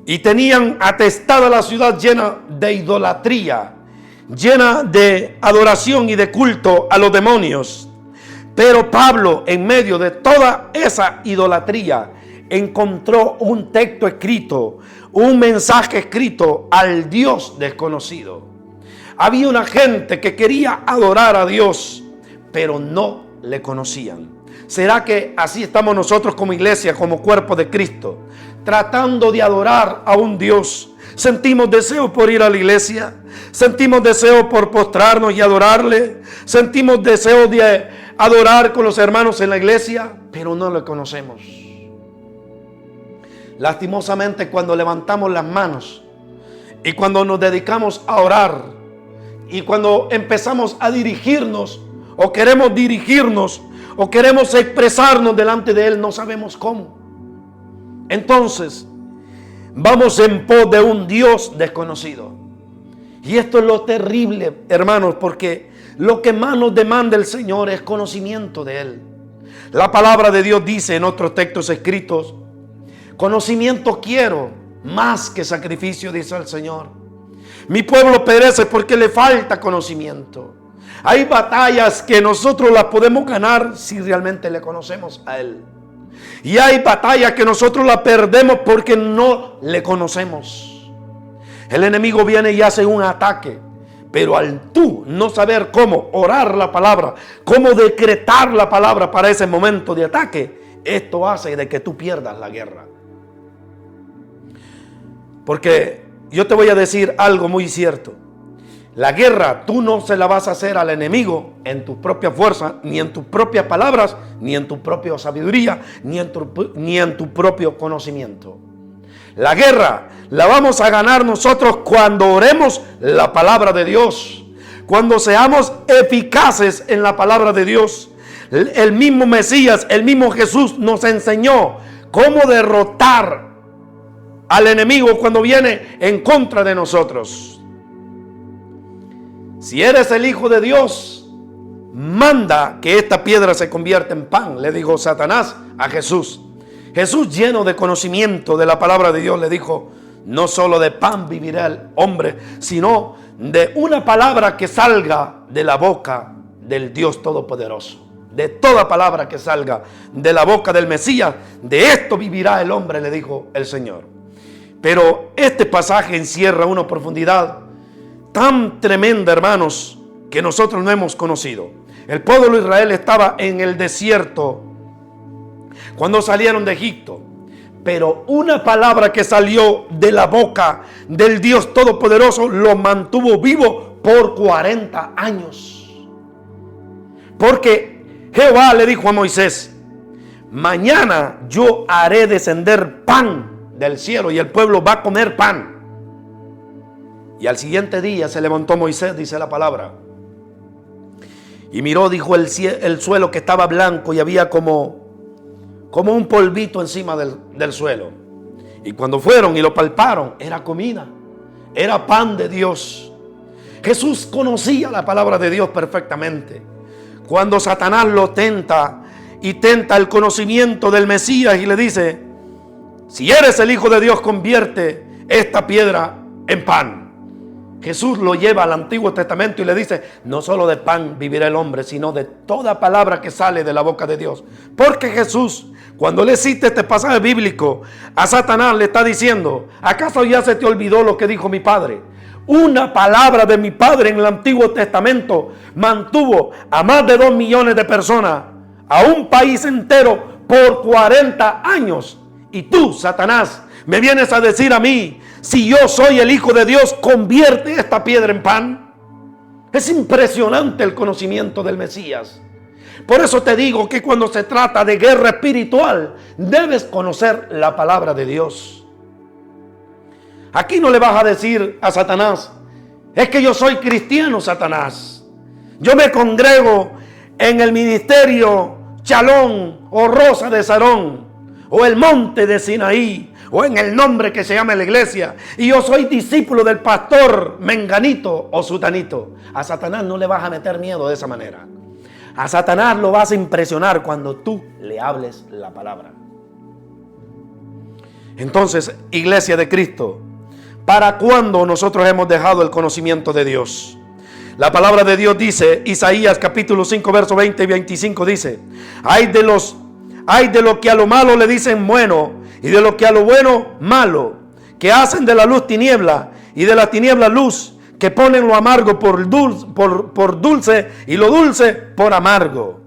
Y tenían atestada la ciudad llena de idolatría, llena de adoración y de culto a los demonios. Pero Pablo, en medio de toda esa idolatría, encontró un texto escrito, un mensaje escrito al Dios desconocido. Había una gente que quería adorar a Dios, pero no le conocían. ¿Será que así estamos nosotros como iglesia, como cuerpo de Cristo, tratando de adorar a un Dios? Sentimos deseo por ir a la iglesia, sentimos deseo por postrarnos y adorarle, sentimos deseo de adorar con los hermanos en la iglesia, pero no le conocemos. Lastimosamente, cuando levantamos las manos y cuando nos dedicamos a orar y cuando empezamos a dirigirnos o queremos dirigirnos o queremos expresarnos delante de Él, no sabemos cómo. Entonces, vamos en pos de un Dios desconocido. Y esto es lo terrible, hermanos, porque lo que más nos demanda el Señor es conocimiento de Él. La palabra de Dios dice en otros textos escritos: conocimiento quiero más que sacrificio, dice el Señor. Mi pueblo perece porque le falta conocimiento. Hay batallas que nosotros las podemos ganar si realmente le conocemos a Él. Y hay batallas que nosotros las perdemos porque no le conocemos. El enemigo viene y hace un ataque, pero al tú no saber cómo orar la palabra, cómo decretar la palabra para ese momento de ataque, esto hace de que tú pierdas la guerra. Porque yo te voy a decir algo muy cierto. La guerra tú no se la vas a hacer al enemigo en tu propia fuerza, ni en tus propias palabras, ni en tu propia sabiduría, ni en tu propio conocimiento. La guerra la vamos a ganar nosotros cuando oremos la palabra de Dios, cuando seamos eficaces en la palabra de Dios. El mismo Mesías, el mismo Jesús nos enseñó cómo derrotar al enemigo cuando viene en contra de nosotros. Si eres el Hijo de Dios, manda que esta piedra se convierta en pan, le dijo Satanás a Jesús. Jesús, lleno de conocimiento de la palabra de Dios, le dijo: no solo de pan vivirá el hombre, sino de una palabra que salga de la boca del Dios Todopoderoso. De toda palabra que salga de la boca del Mesías, de esto vivirá el hombre, le dijo el Señor. Pero este pasaje encierra una profundidad tan tremenda, hermanos, que nosotros no hemos conocido. El pueblo de Israel estaba en el desierto cuando salieron de Egipto, pero una palabra que salió de la boca del Dios Todopoderoso lo mantuvo vivo por 40 años. Porque Jehová le dijo a Moisés: mañana yo haré descender pan del cielo y el pueblo va a comer pan. Y al siguiente día se levantó Moisés, dice la palabra, y miró, dijo, el suelo que estaba blanco y había como un polvito encima del suelo. Y cuando fueron y lo palparon, era comida, era pan de Dios. Jesús conocía la palabra de Dios perfectamente. Cuando Satanás lo tenta y tenta el conocimiento del Mesías y le dice: si eres el Hijo de Dios, convierte esta piedra en pan. Jesús lo lleva al Antiguo Testamento y le dice: no solo de pan vivirá el hombre, sino de toda palabra que sale de la boca de Dios. Porque Jesús, cuando le cita este pasaje bíblico, a Satanás le está diciendo: ¿acaso ya se te olvidó lo que dijo mi Padre? Una palabra de mi Padre en el Antiguo Testamento mantuvo a más de 2 millones de personas, a un país entero, por 40 años. Y tú, Satanás, me vienes a decir a mí: si yo soy el Hijo de Dios, convierte esta piedra en pan. Es impresionante el conocimiento del Mesías. Por eso te digo que cuando se trata de guerra espiritual, debes conocer la palabra de Dios. Aquí no le vas a decir a Satanás: es que yo soy cristiano, Satanás. Yo me congrego en el ministerio Chalón o Rosa de Sarón o el monte de Sinaí, o en el nombre que se llama la iglesia, y yo soy discípulo del pastor menganito o sutanito. A Satanás no le vas a meter miedo de esa manera. A Satanás lo vas a impresionar cuando tú le hables la palabra. Entonces, iglesia de Cristo, ¿para cuándo nosotros hemos dejado el conocimiento de Dios? La palabra de Dios dice, Isaías capítulo 5, verso 20 y 25 dice: Hay de lo que a lo malo le dicen bueno, y de lo que a lo bueno malo, que hacen de la luz tiniebla y de la tiniebla luz, que ponen lo amargo por dulce y lo dulce por amargo.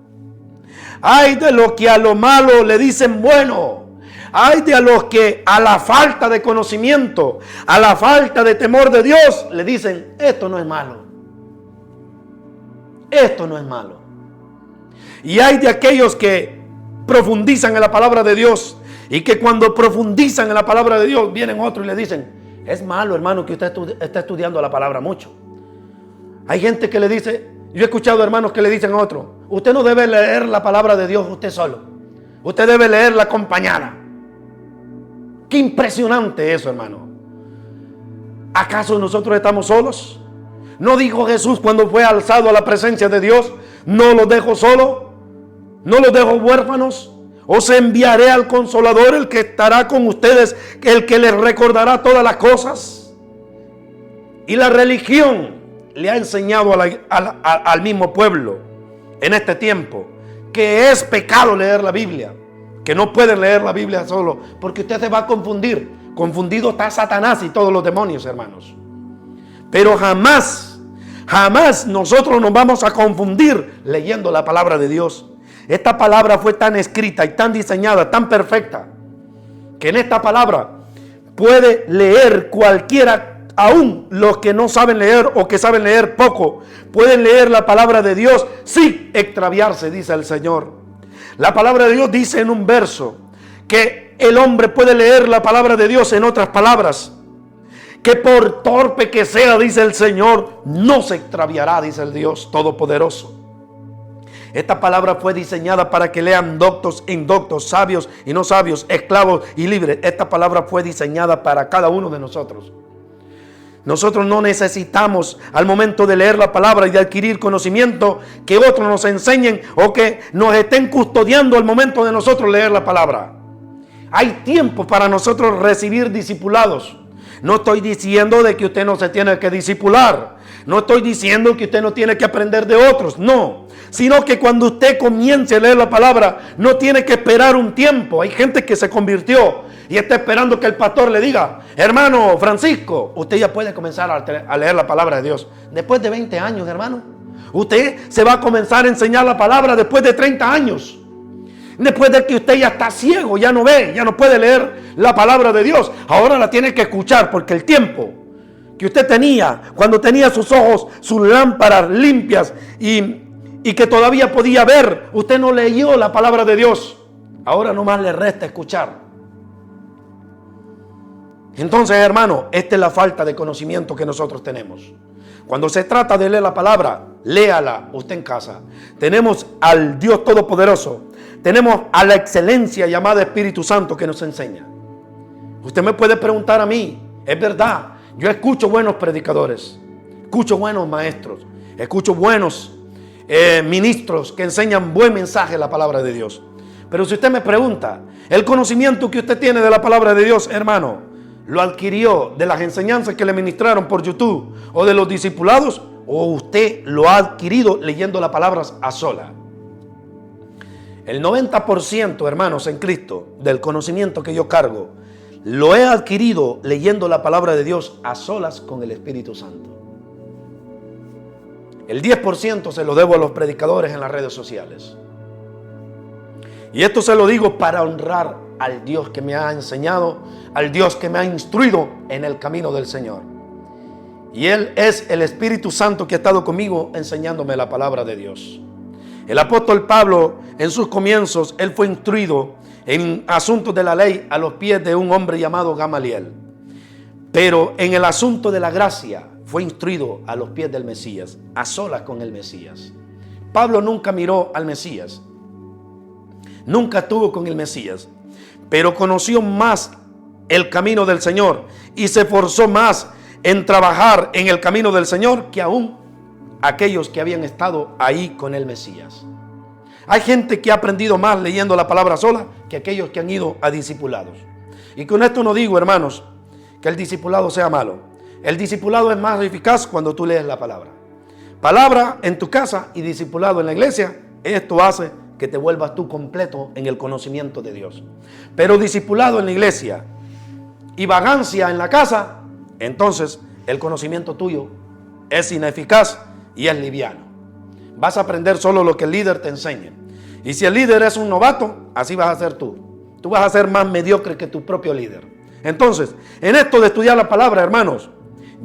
Hay de lo que a lo malo le dicen bueno. Hay de los que a la falta de conocimiento, a la falta de temor de Dios, le dicen: esto no es malo. Esto no es malo. Y hay de aquellos que profundizan en la palabra de Dios, y que cuando profundizan en la palabra de Dios, vienen otros y le dicen: es malo, hermano, que usted está estudiando la palabra mucho. Hay gente que le dice, yo he escuchado hermanos que le dicen a otro: usted no debe leer la palabra de Dios usted solo, usted debe leerla acompañada. Qué impresionante eso, hermano. ¿Acaso nosotros estamos solos? ¿No dijo Jesús cuando fue alzado a la presencia de Dios: no los dejo solo, no los dejo huérfanos? Os enviaré al Consolador, el que estará con ustedes, el que les recordará todas las cosas. Y la religión le ha enseñado al mismo pueblo en este tiempo que es pecado leer la Biblia, que no pueden leer la Biblia solo, porque usted se va a confundir. Confundido está Satanás y todos los demonios, hermanos. Pero jamás nosotros nos vamos a confundir leyendo la palabra de Dios. Esta palabra fue tan escrita y tan diseñada, tan perfecta, que en esta palabra puede leer cualquiera, aún los que no saben leer o que saben leer poco, pueden leer la palabra de Dios sin extraviarse, dice el Señor. La palabra de Dios dice en un verso que el hombre puede leer la palabra de Dios, en otras palabras, que por torpe que sea, dice el Señor, no se extraviará, dice el Dios Todopoderoso. Esta palabra fue diseñada para que lean doctos e indoctos, sabios y no sabios, esclavos y libres. Esta palabra fue diseñada para cada uno de nosotros. Nosotros no necesitamos, al momento de leer la palabra y de adquirir conocimiento, que otros nos enseñen o que nos estén custodiando al momento de nosotros leer la palabra. Hay tiempo para nosotros recibir discipulados. No estoy diciendo de que usted no se tiene que discipular. No estoy diciendo que usted no tiene que aprender de otros. No. Sino que cuando usted comience a leer la palabra, no tiene que esperar un tiempo. Hay gente que se convirtió y está esperando que el pastor le diga: hermano Francisco, usted ya puede comenzar a leer la palabra de Dios. Después de 20 años, hermano. Usted se va a comenzar a enseñar la palabra después de 30 años. Después de que usted ya está ciego, ya no ve, ya no puede leer la palabra de Dios. Ahora la tiene que escuchar, porque el tiempo que usted tenía, cuando tenía sus ojos, sus lámparas limpias y que todavía podía ver, usted no leyó la palabra de Dios. Ahora nomás le resta escuchar. Entonces, hermano, esta es la falta de conocimiento que nosotros tenemos. Cuando se trata de leer la palabra, léala usted en casa. Tenemos al Dios Todopoderoso. Tenemos a la excelencia llamada Espíritu Santo que nos enseña. Usted me puede preguntar a mí, es verdad, yo escucho buenos predicadores, escucho buenos maestros, escucho buenos ministros que enseñan buen mensaje de la palabra de Dios. Pero si usted me pregunta, el conocimiento que usted tiene de la palabra de Dios, hermano, ¿lo adquirió de las enseñanzas que le ministraron por YouTube o de los discipulados? ¿O usted lo ha adquirido leyendo las palabras a sola? El 90%, hermanos, en Cristo, del conocimiento que yo cargo, lo he adquirido leyendo la palabra de Dios a solas con el Espíritu Santo. El 10% se lo debo a los predicadores en las redes sociales. Y esto se lo digo para honrar al Dios que me ha enseñado, al Dios que me ha instruido en el camino del Señor. Y Él es el Espíritu Santo que ha estado conmigo enseñándome la palabra de Dios. El apóstol Pablo, en sus comienzos, él fue instruido en asuntos de la ley a los pies de un hombre llamado Gamaliel. Pero en el asunto de la gracia fue instruido a los pies del Mesías, a solas con el Mesías. Pablo nunca miró al Mesías, nunca estuvo con el Mesías, pero conoció más el camino del Señor y se esforzó más en trabajar en el camino del Señor que aún aquellos que habían estado ahí con el Mesías. Hay gente que ha aprendido más leyendo la palabra sola que aquellos que han ido a discipulados. Y con esto no digo, hermanos, que el discipulado sea malo. El discipulado es más eficaz cuando tú lees la palabra. Palabra en tu casa y discipulado en la iglesia, esto hace que te vuelvas tú completo en el conocimiento de Dios. Pero discipulado en la iglesia y vagancia en la casa, entonces el conocimiento tuyo es ineficaz y es liviano. Vas a aprender solo lo que el líder te enseñe. Y si el líder es un novato, así vas a ser tú. Tú vas a ser más mediocre que tu propio líder. Entonces, en esto de estudiar la palabra, hermanos,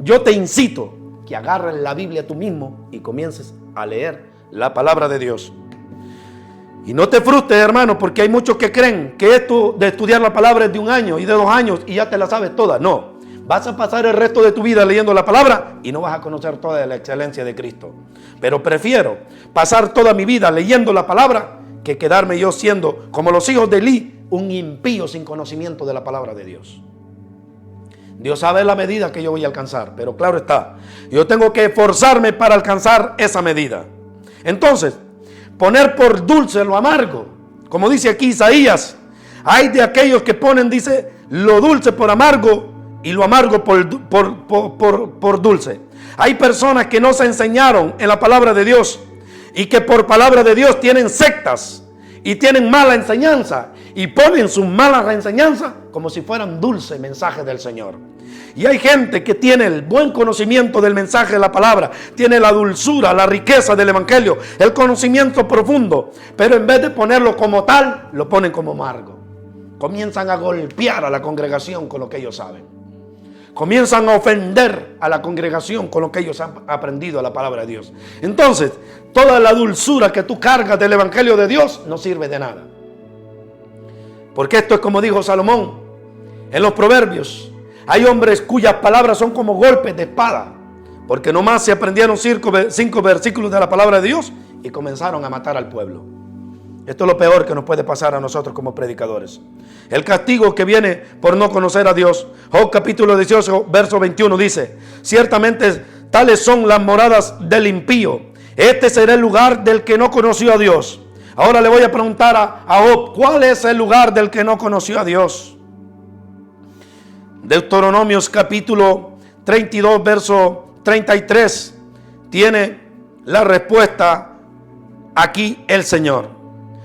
yo te incito que agarres la Biblia tú mismo y comiences a leer la palabra de Dios. Y no te frustres, hermano, porque hay muchos que creen que esto de estudiar la palabra es de 1 año y de 2 años y ya te la sabes toda. No, vas a pasar el resto de tu vida leyendo la palabra y no vas a conocer toda la excelencia de Cristo. Pero prefiero pasar toda mi vida leyendo la palabra que quedarme yo siendo, como los hijos de Elí, un impío sin conocimiento de la palabra de Dios. Dios sabe la medida que yo voy a alcanzar, pero claro está, yo tengo que esforzarme para alcanzar esa medida. Entonces, poner por dulce lo amargo, como dice aquí Isaías, hay de aquellos que ponen, dice, lo dulce por amargo y lo amargo por dulce. Hay personas que no se enseñaron en la palabra de Dios y que por palabra de Dios tienen sectas y tienen mala enseñanza y ponen sus malas enseñanzas como si fueran dulces mensajes del Señor. Y hay gente que tiene el buen conocimiento del mensaje de la palabra, tiene la dulzura, la riqueza del evangelio, el conocimiento profundo, pero en vez de ponerlo como tal, lo ponen como amargo. Comienzan a golpear a la congregación con lo que ellos saben. Comienzan a ofender a la congregación con lo que ellos han aprendido a la palabra de Dios. Entonces, toda la dulzura que tú cargas del evangelio de Dios no sirve de nada. Porque esto es como dijo Salomón en los proverbios. Hay hombres cuyas palabras son como golpes de espada, porque nomás se aprendieron 5 versículos de la palabra de Dios y comenzaron a matar al pueblo. Esto es lo peor que nos puede pasar a nosotros como predicadores. El castigo que viene por no conocer a Dios. Job capítulo 18, verso 21 dice: ciertamente tales son las moradas del impío. Este será el lugar del que no conoció a Dios. Ahora le voy a preguntar a Job, ¿cuál es el lugar del que no conoció a Dios? Deuteronomios capítulo 32, verso 33, tiene la respuesta aquí el Señor.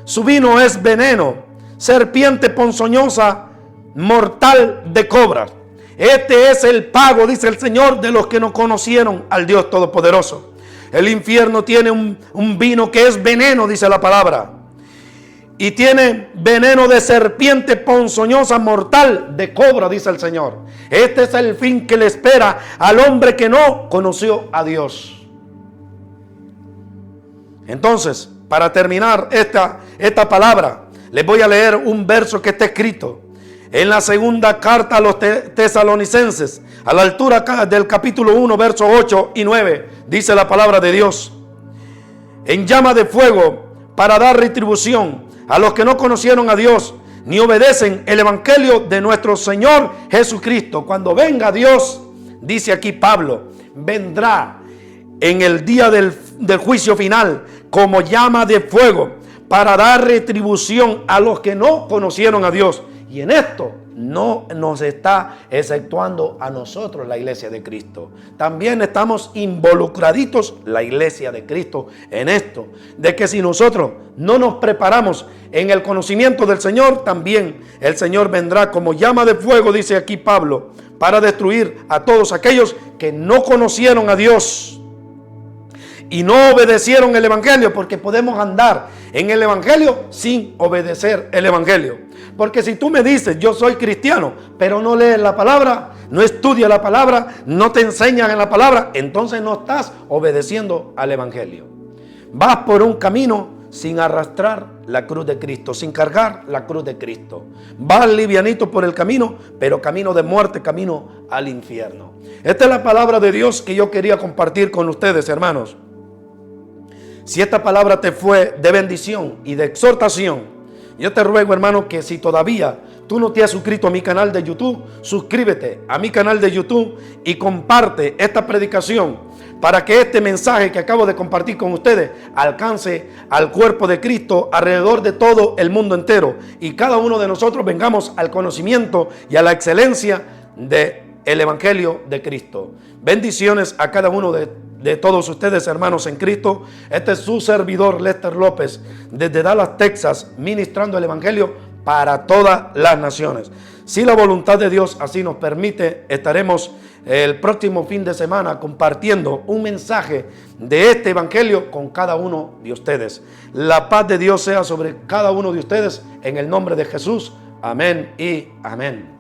Su vino es veneno, serpiente ponzoñosa, mortal de cobras. Este es el pago, dice el Señor, de los que no conocieron al Dios Todopoderoso. El infierno tiene un vino que es veneno, dice la palabra. Y tiene veneno de serpiente ponzoñosa, mortal de cobra, dice el Señor. Este es el fin que le espera al hombre que no conoció a Dios. Entonces, para terminar esta palabra, les voy a leer un verso que está escrito en la segunda carta a los tesalonicenses, a la altura del capítulo 1, versos 8 y 9. Dice la palabra de Dios: en llama de fuego para dar retribución a los que no conocieron a Dios ni obedecen el evangelio de nuestro Señor Jesucristo. Cuando venga Dios, dice aquí Pablo, vendrá en el día del juicio final como llama de fuego para dar retribución a los que no conocieron a Dios. Y en esto no nos está exceptuando a nosotros, la iglesia de Cristo. También estamos involucraditos, la iglesia de Cristo, en esto. De que si nosotros no nos preparamos en el conocimiento del Señor, también el Señor vendrá como llama de fuego, dice aquí Pablo, para destruir a todos aquellos que no conocieron a Dios y no obedecieron el evangelio, porque podemos andar en el evangelio sin obedecer el evangelio. Porque si tú me dices, yo soy cristiano, pero no lees la palabra, no estudias la palabra, no te enseñan en la palabra, entonces no estás obedeciendo al evangelio. Vas por un camino sin arrastrar la cruz de Cristo, sin cargar la cruz de Cristo. Vas livianito por el camino, pero camino de muerte, camino al infierno. Esta es la palabra de Dios que yo quería compartir con ustedes, hermanos. Si esta palabra te fue de bendición y de exhortación, yo te ruego, hermano, que si todavía tú no te has suscrito a mi canal de YouTube, suscríbete a mi canal de YouTube y comparte esta predicación para que este mensaje que acabo de compartir con ustedes alcance al cuerpo de Cristo alrededor de todo el mundo entero, y cada uno de nosotros vengamos al conocimiento y a la excelencia del Evangelio de Cristo. Bendiciones a cada uno de todos ustedes, hermanos en Cristo. Este es su servidor Lester López, desde Dallas, Texas, ministrando el Evangelio para todas las naciones. Si la voluntad de Dios así nos permite, estaremos el próximo fin de semana compartiendo un mensaje de este Evangelio con cada uno de ustedes. La paz de Dios sea sobre cada uno de ustedes en el nombre de Jesús. Amén y amén.